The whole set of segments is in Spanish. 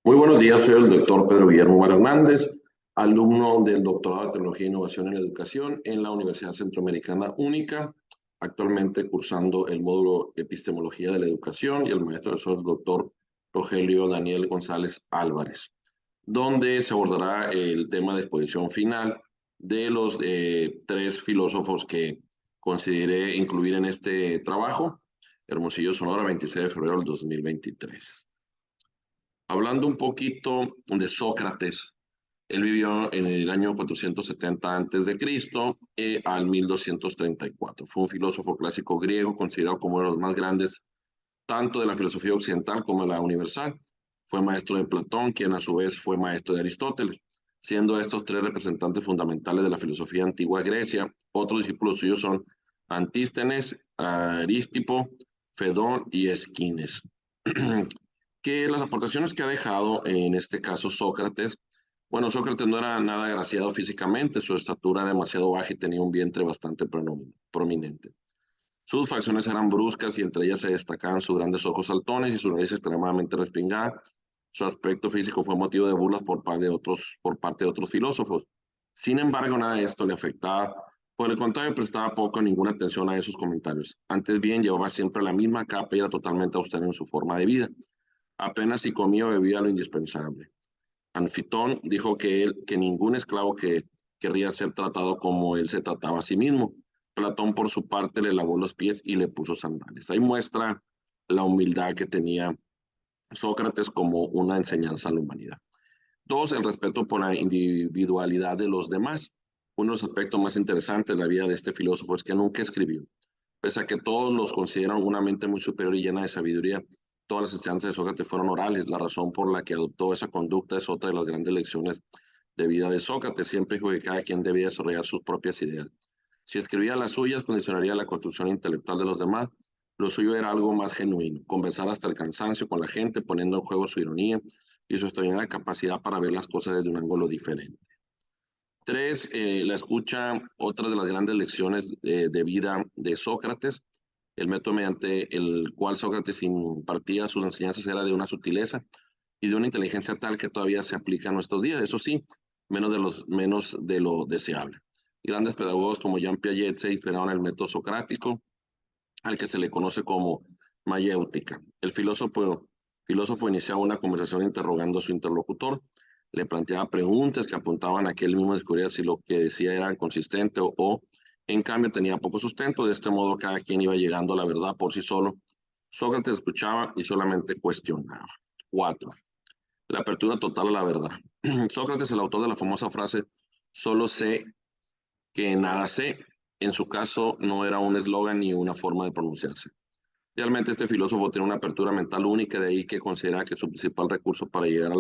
Muy buenos días, soy el doctor Pedro Guillermo Hernández, alumno del doctorado de Tecnología e Innovación en la Educación en la Universidad Centroamericana Única, actualmente cursando el módulo Epistemología de la Educación, y el maestro es el doctor Rogelio Daniel González Álvarez, donde se abordará el tema de exposición final de los tres filósofos que consideré incluir en este trabajo. Hermosillo, Sonora, 26 de febrero del 2023. Hablando un poquito de Sócrates, él vivió en el año 470 antes de Cristo al 1234. Fue un filósofo clásico griego considerado como uno de los más grandes tanto de la filosofía occidental como de la universal. Fue maestro de Platón, quien a su vez fue maestro de Aristóteles, siendo estos tres representantes fundamentales de la filosofía antigua Grecia. Otros discípulos suyos son Antístenes, Aristipo, Fedón y Esquines. Que las aportaciones que ha dejado en este caso Sócrates, bueno, Sócrates no era nada agraciado físicamente, su estatura era demasiado baja y tenía un vientre bastante prominente. Sus facciones eran bruscas y entre ellas se destacaban sus grandes ojos saltones y su nariz extremadamente respingada. Su aspecto físico fue motivo de burlas por parte de otros filósofos. Sin embargo, nada de esto le afectaba. Por el contrario, prestaba poco o ninguna atención a esos comentarios. Antes bien, llevaba siempre la misma capa y era totalmente austero en su forma de vida. Apenas si comía o bebía lo indispensable. Anfitón dijo que ningún esclavo que querría ser tratado como él se trataba a sí mismo. Platón, por su parte, le lavó los pies y le puso sandalias. Ahí muestra la humildad que tenía Sócrates como una enseñanza a la humanidad. Dos, el respeto por la individualidad de los demás. Uno de los aspectos más interesantes de la vida de este filósofo es que nunca escribió. Pese a que todos los consideran una mente muy superior y llena de sabiduría, todas las enseñanzas de Sócrates fueron orales. La razón por la que adoptó esa conducta es otra de las grandes lecciones de vida de Sócrates. Siempre dijo que cada quien debía desarrollar sus propias ideas. Si escribía las suyas, condicionaría la construcción intelectual de los demás. Lo suyo era algo más genuino, conversar hasta el cansancio con la gente, poniendo en juego su ironía y su extraordinaria capacidad para ver las cosas desde un ángulo diferente. Tres, la escucha, otra de las grandes lecciones de vida de Sócrates. El método mediante el cual Sócrates impartía sus enseñanzas era de una sutileza y de una inteligencia tal que todavía se aplica a nuestros días. Eso sí, menos de lo deseable. Grandes pedagogos como Jean Piaget se inspiraron en el método socrático, al que se le conoce como mayéutica. El filósofo iniciaba una conversación interrogando a su interlocutor, le planteaba preguntas que apuntaban a que él mismo descubriera si lo que decía era consistente o en cambio tenía poco sustento. De este modo, cada quien iba llegando a la verdad por sí solo. Sócrates escuchaba y solamente cuestionaba. Cuatro, la apertura total a la verdad. Sócrates, el autor de la famosa frase, solo sé que nada sé, en su caso no era un eslogan ni una forma de pronunciarse. Realmente este filósofo tiene una apertura mental única, de ahí que considera que su principal recurso para llegar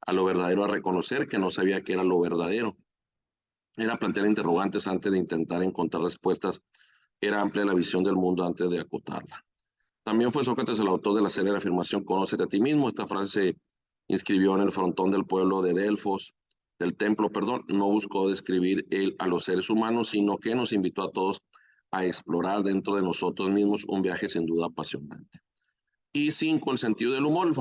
a lo verdadero, a reconocer que no sabía qué era lo verdadero, era plantear interrogantes antes de intentar encontrar respuestas, era amplia la visión del mundo antes de acotarla. También fue Sócrates el autor de la serie de afirmación Conócete a ti mismo. Esta frase se inscribió en el frontón del pueblo de Delfos, del templo, perdón. No buscó describir él a los seres humanos, sino que nos invitó a todos a explorar dentro de nosotros mismos un viaje sin duda apasionante. Y cinco, el sentido del humor.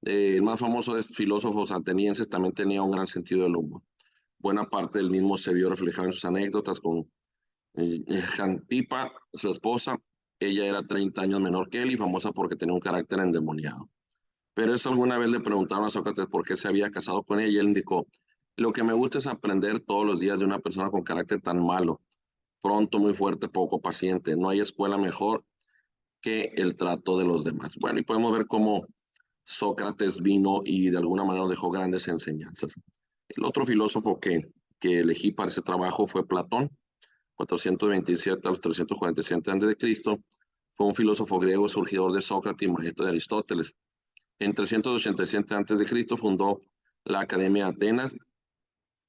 El más famoso de estos filósofos atenienses también tenía un gran sentido del humor. Buena parte del mismo se vio reflejado en sus anécdotas con Jantipa, su esposa. Ella era 30 años menor que él y famosa porque tenía un carácter endemoniado. Pero eso alguna vez le preguntaron a Sócrates por qué se había casado con ella y él indicó, lo que me gusta es aprender todos los días de una persona con carácter tan malo, pronto, muy fuerte, poco paciente. No hay escuela mejor que el trato de los demás. Bueno, y podemos ver cómo Sócrates vino y de alguna manera dejó grandes enseñanzas. El otro filósofo que elegí para ese trabajo fue Platón, 427 a los 347 a.C. Fue un filósofo griego surgidor de Sócrates y maestro de Aristóteles. En 387 a.C. fundó la Academia de Atenas,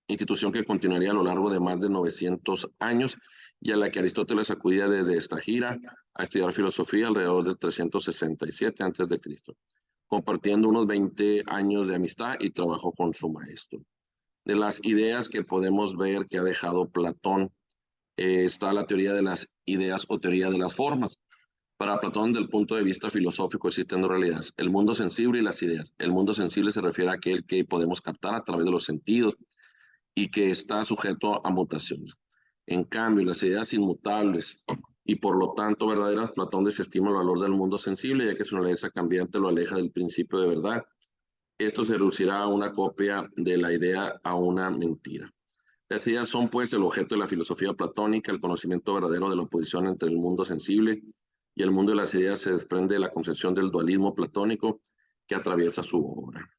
institución que continuaría a lo largo de más de 900 años y a la que Aristóteles acudía desde esta gira a estudiar filosofía alrededor de 367 a.C., compartiendo unos 20 años de amistad y trabajo con su maestro. De las ideas que podemos ver que ha dejado Platón, está la teoría de las ideas o teoría de las formas. Para Platón, desde el punto de vista filosófico, existen dos realidades, el mundo sensible y las ideas. El mundo sensible se refiere a aquel que podemos captar a través de los sentidos y que está sujeto a mutaciones. En cambio, las ideas inmutables y por lo tanto verdaderas, Platón desestima el valor del mundo sensible, ya que su naturaleza cambiante lo aleja del principio de verdad. Esto se reducirá a una copia de la idea a una mentira. Las ideas son, pues, el objeto de la filosofía platónica, el conocimiento verdadero de la oposición entre el mundo sensible y el mundo de las ideas se desprende de la concepción del dualismo platónico que atraviesa su obra.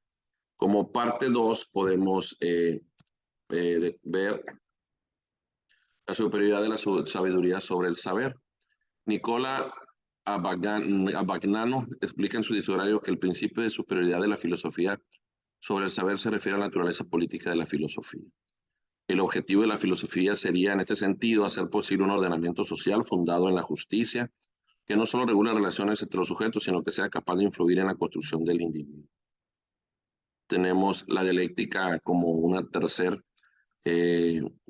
Como parte 2 podemos ver la superioridad de la sabiduría sobre el saber. Nicola Abagnano explica en su diccionario que el principio de superioridad de la filosofía sobre el saber se refiere a la naturaleza política de la filosofía. El objetivo de la filosofía sería, en este sentido, hacer posible un ordenamiento social fundado en la justicia, que no solo regula relaciones entre los sujetos, sino que sea capaz de influir en la construcción del individuo. Tenemos la dialéctica como un tercer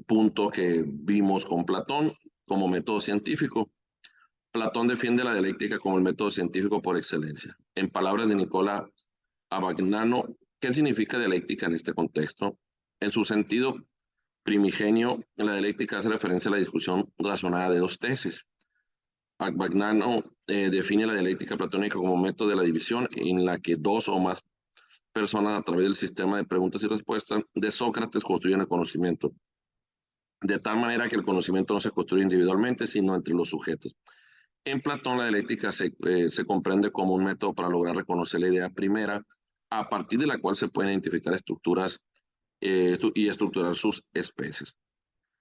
punto que vimos con Platón como método científico. Platón defiende la dialéctica como el método científico por excelencia. En palabras de Nicola Abagnano, ¿qué significa dialéctica en este contexto? En su sentido primigenio, la dialéctica hace referencia a la discusión razonada de dos tesis. Abagnano define la dialéctica platónica como método de la división en la que dos o más personas a través del sistema de preguntas y respuestas de Sócrates construyen el conocimiento, de tal manera que el conocimiento no se construye individualmente, sino entre los sujetos. En Platón, la dialéctica se comprende como un método para lograr reconocer la idea primera, a partir de la cual se pueden identificar estructuras y estructurar sus especies.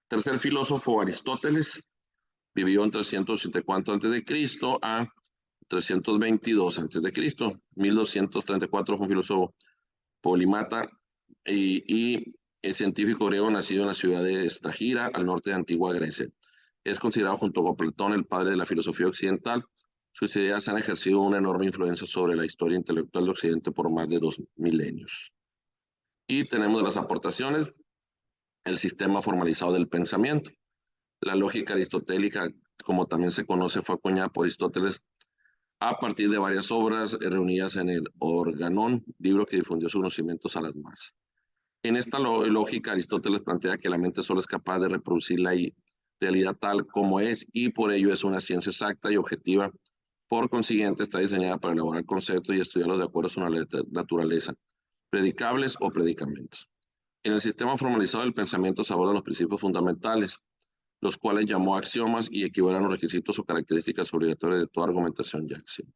Tercer filósofo, Aristóteles, vivió en 384 a.C. a 322 a.C. 1234 fue un filósofo polímata y es científico griego nacido en la ciudad de Estagira, al norte de Antigua Grecia. Es considerado junto con Platón el padre de la filosofía occidental. Sus ideas han ejercido una enorme influencia sobre la historia intelectual de Occidente por más de 2 milenios. Y tenemos las aportaciones, el sistema formalizado del pensamiento. La lógica aristotélica, como también se conoce, fue acuñada por Aristóteles a partir de varias obras reunidas en el Organón, libro que difundió sus conocimientos a las masas. En esta lógica, Aristóteles plantea que la mente solo es capaz de reproducir la realidad tal como es y por ello es una ciencia exacta y objetiva. Por consiguiente, está diseñada para elaborar conceptos y estudiarlos de acuerdo a su naturaleza, predicables o predicamentos. En el sistema formalizado del pensamiento se abordan los principios fundamentales, los cuales llamó axiomas y equivalen a los requisitos o características obligatorias de toda argumentación y acción.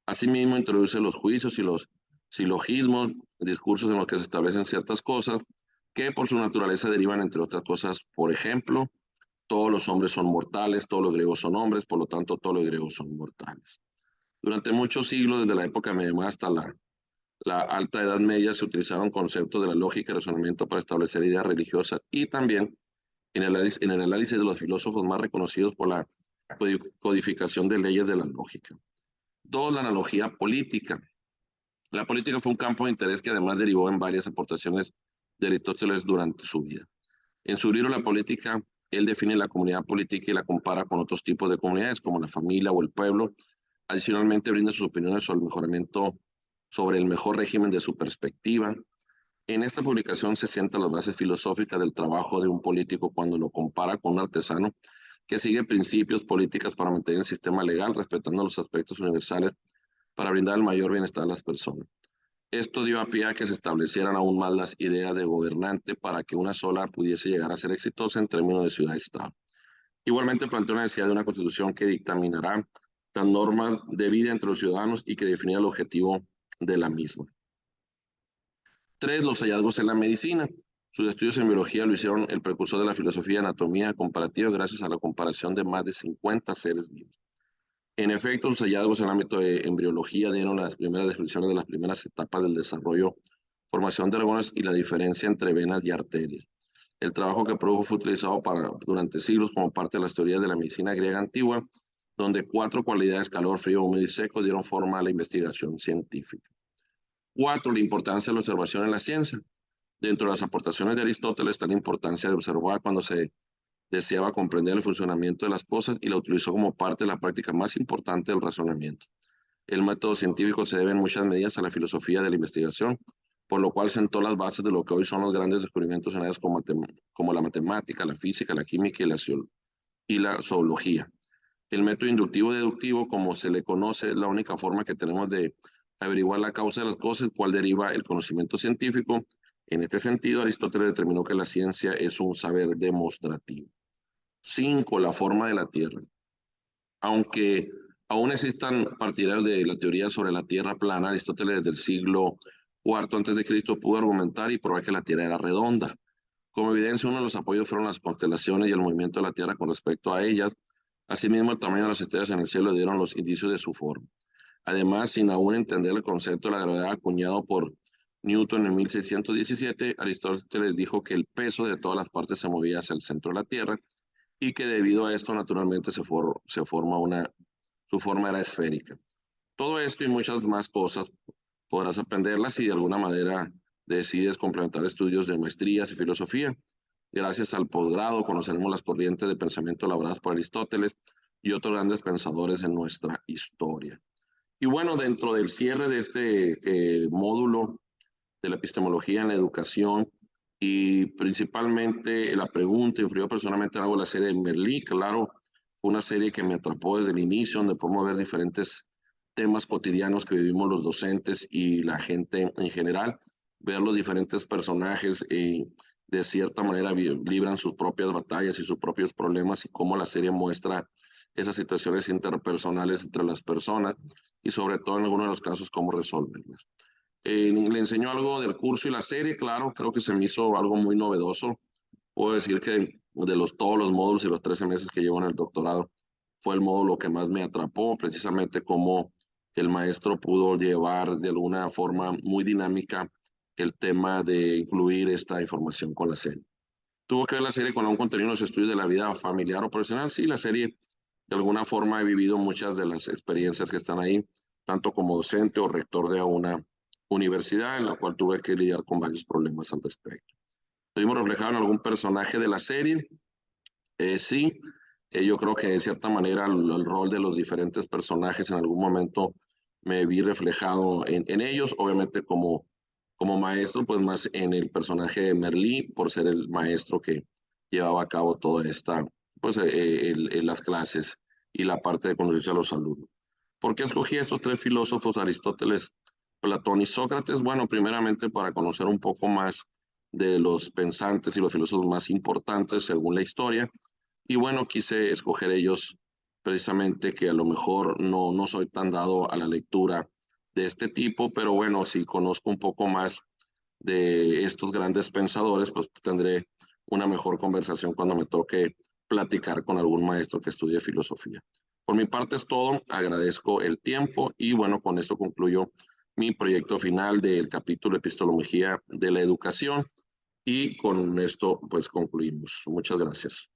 Asimismo, introduce los juicios y los silogismos, discursos en los que se establecen ciertas cosas que por su naturaleza derivan, entre otras cosas, por ejemplo, todos los hombres son mortales, todos los griegos son hombres, por lo tanto, todos los griegos son mortales. Durante muchos siglos, desde la época medieval hasta la alta edad media, se utilizaron conceptos de la lógica y razonamiento para establecer ideas religiosas y también en el análisis de los filósofos más reconocidos por la codificación de leyes de la lógica. 2. La analogía política. La política fue un campo de interés que además derivó en varias aportaciones de Aristóteles durante su vida. En su libro La política, él define la comunidad política y la compara con otros tipos de comunidades como la familia o el pueblo. Adicionalmente brinda sus opiniones sobre el mejor régimen de su perspectiva. En esta publicación se sientan las bases filosóficas del trabajo de un político cuando lo compara con un artesano que sigue principios políticas para mantener el sistema legal, respetando los aspectos universales para brindar el mayor bienestar a las personas. Esto dio a pie a que se establecieran aún más las ideas de gobernante para que una sola pudiese llegar a ser exitosa en términos de ciudad-estado. Igualmente planteó la necesidad de una constitución que dictaminará las normas de vida entre los ciudadanos y que definirá el objetivo de la misma. 3. Los hallazgos en la medicina. Sus estudios en biología lo hicieron el precursor de la filosofía de anatomía comparativa gracias a la comparación de más de 50 seres vivos. En efecto, sus hallazgos en el ámbito de embriología dieron las primeras descripciones de las primeras etapas del desarrollo, formación de órganos y la diferencia entre venas y arterias. El trabajo que produjo fue utilizado durante siglos como parte de las teorías de la medicina griega antigua, donde 4 cualidades, calor, frío, húmedo y seco, dieron forma a la investigación científica. 4. La importancia de la observación en la ciencia. Dentro de las aportaciones de Aristóteles está la importancia de observar cuando se deseaba comprender el funcionamiento de las cosas y la utilizó como parte de la práctica más importante del razonamiento. El método científico se debe en muchas medidas a la filosofía de la investigación, por lo cual sentó las bases de lo que hoy son los grandes descubrimientos en áreas como la matemática, la física, la química y la zoología. El método inductivo-deductivo, como se le conoce, es la única forma que tenemos de averiguar la causa de las cosas, el cual deriva el conocimiento científico. En este sentido, Aristóteles determinó que la ciencia es un saber demostrativo. 5. La forma de la Tierra. Aunque aún existan partidarios de la teoría sobre la Tierra plana, Aristóteles desde el siglo IV a.C. pudo argumentar y probar que la Tierra era redonda. Como evidencia, uno de los apoyos fueron las constelaciones y el movimiento de la Tierra con respecto a ellas. Asimismo, el tamaño de las estrellas en el cielo dieron los indicios de su forma. Además, sin aún entender el concepto de la gravedad acuñado por Newton en 1617, Aristóteles dijo que el peso de todas las partes se movía hacia el centro de la Tierra y que debido a esto, naturalmente, su forma era esférica. Todo esto y muchas más cosas podrás aprenderlas si de alguna manera decides complementar estudios de maestrías y filosofía. Gracias al posgrado conoceremos las corrientes de pensamiento elaboradas por Aristóteles y otros grandes pensadores en nuestra historia. Y bueno, dentro del cierre de este módulo de la epistemología en la educación y principalmente la pregunta, influyó personalmente algo la serie de Merlí, claro, fue una serie que me atrapó desde el inicio, donde podemos ver diferentes temas cotidianos que vivimos los docentes y la gente en general, ver los diferentes personajes y de cierta manera libran sus propias batallas y sus propios problemas y cómo la serie muestra esas situaciones interpersonales entre las personas y sobre todo en algunos de los casos cómo resolverlas. Le enseñó algo del curso y la serie, claro, creo que se me hizo algo muy novedoso. Puedo decir que todos los módulos y los 13 meses que llevo en el doctorado, fue el módulo que más me atrapó, precisamente cómo el maestro pudo llevar de alguna forma muy dinámica el tema de incluir esta información con la serie. ¿Tuvo que ver la serie con algún contenido en los estudios de la vida familiar o profesional? Sí, la serie de alguna forma he vivido muchas de las experiencias que están ahí, tanto como docente o rector de una universidad en la cual tuve que lidiar con varios problemas al respecto. ¿Lo vimos reflejado en algún personaje de la serie? Sí, yo creo que de cierta manera el rol de los diferentes personajes en algún momento me vi reflejado en ellos, obviamente como maestro, pues más en el personaje de Merlí, por ser el maestro que llevaba a cabo toda esta, pues las clases y la parte de conocerse a los alumnos. ¿Por qué escogí a estos tres filósofos, Aristóteles, Platón y Sócrates? Bueno, primeramente para conocer un poco más de los pensantes y los filósofos más importantes según la historia. Y bueno, quise escoger ellos precisamente que a lo mejor no soy tan dado a la lectura de este tipo, pero bueno, si conozco un poco más de estos grandes pensadores, pues tendré una mejor conversación cuando me toque platicar con algún maestro que estudie filosofía. Por mi parte es todo, agradezco el tiempo y bueno, con esto concluyo mi proyecto final del capítulo Epistemología de la Educación y con esto pues concluimos. Muchas gracias.